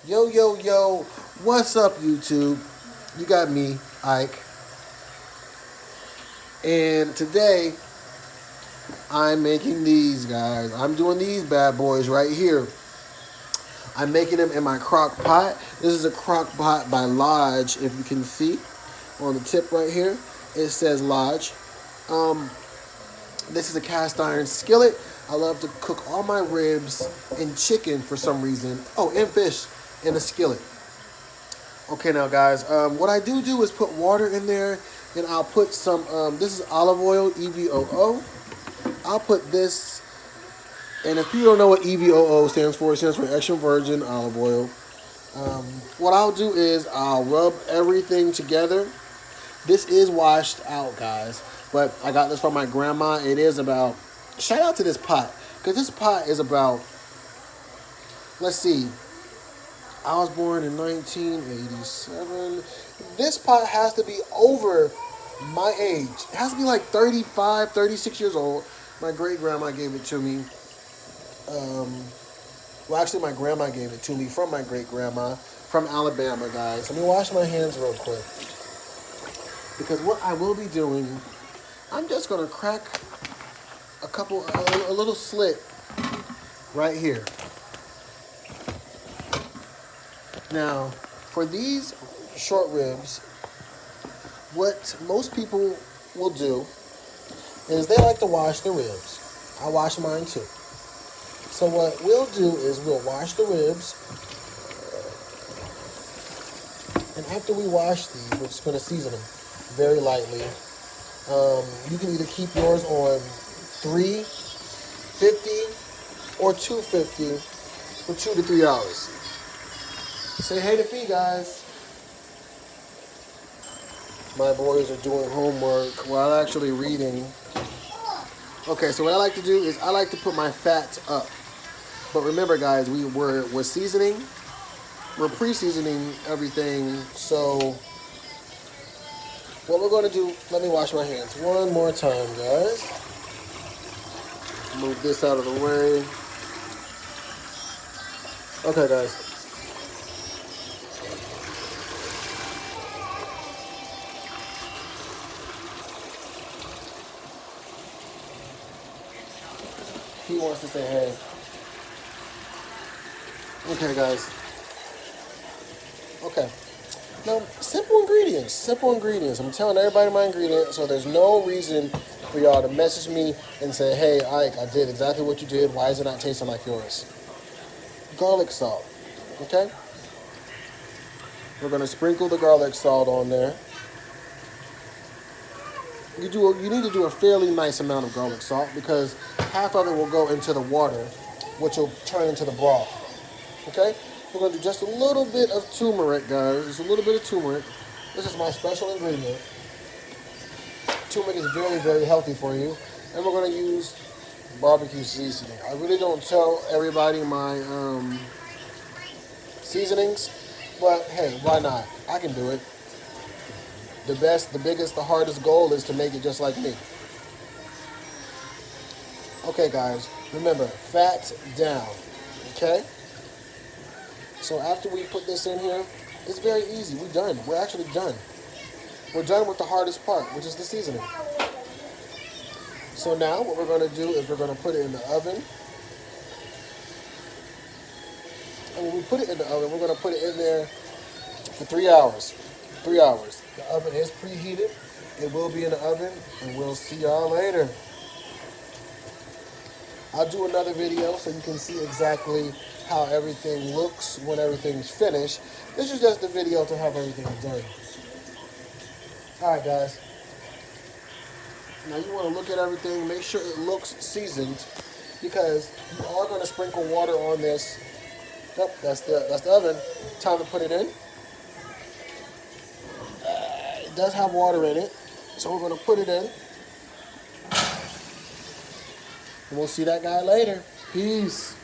Yo, yo, yo, what's up, YouTube? You got me, Ike, and today I'm making these guys. I'm doing these bad boys right here. I'm making them in my crock pot. This is a crock pot by Lodge, if you can see on the tip right here. It says Lodge. Um, this is a cast iron skillet. I love to cook all my ribs and chicken for some reason. Oh, and fish in a skillet. Okay, now guys, what I do is put water in there, and I'll put some. This is olive oil, EVOO. I'll put this, and if you don't know what EVOO stands for, it stands for extra virgin olive oil. What I'll do is I'll rub everything together. This is washed out, guys, but I got this from my grandma. It is about. Shout out to this pot, because this pot is about. Let's see. I was born in 1987. This pot has to be over my age. It has to be like 35, 36 years old. My great grandma gave it to me. Um, well, actually, my grandma gave it to me from my great grandma from Alabama, guys. Let me wash my hands real quick. Because what I will be doing, I'm just going to crack a little slit right here. Now, for these short ribs, what most people will do is they like to wash the ribs. I wash mine too. So what we'll do is we'll wash the ribs, and after we wash these, we're just going to season them very lightly. You can either keep yours on 350 or 250 for 2 to 3 hours. Say hey to Fee, guys. My boys are doing homework while actually reading. Okay, so what I like to do is I like to put my fat up. But remember, guys, we're seasoning. We're pre-seasoning everything. So what we're going to do, let me wash my hands one more time, guys. Move this out of the way. Okay, guys. He wants to say hey. Okay, guys. Okay. Now, simple ingredients. Simple ingredients. I'm telling everybody my ingredients, so there's no reason for y'all to message me and say, hey, Ike, I did exactly what you did. Why is it not tasting like yours? Garlic salt. Okay? We're going to sprinkle the garlic salt on there. You need to do a fairly nice amount of garlic salt because half of it will go into the water, which will turn into the broth. Okay? We're going to do just a little bit of turmeric, guys. Just a little bit of turmeric. This is my special ingredient. Turmeric is very, very healthy for you. And we're going to use barbecue seasoning. I really don't tell everybody my seasonings, but hey, why not? I can do it. The best, the biggest, the hardest goal is to make it just like me. Okay, guys, remember, fat down, okay? So after we put this in here, it's very easy. We're done. We're actually done. We're done with the hardest part, which is the seasoning. So now what we're going to do is we're going to put it in the oven. And when we put it in the oven, we're going to put it in there for 3 hours. 3 hours. The oven is preheated. It will be in the oven, and we'll see y'all later. I'll do another video so you can see exactly how everything looks when everything's finished. This is just a video to have everything done. Alright, guys. Now you want to look at everything, make sure it looks seasoned, because you are going to sprinkle water on this. Yep, that's the oven. Time to put it in. It does have water in it, so we're going to put it in. And we'll see that guy later. Peace.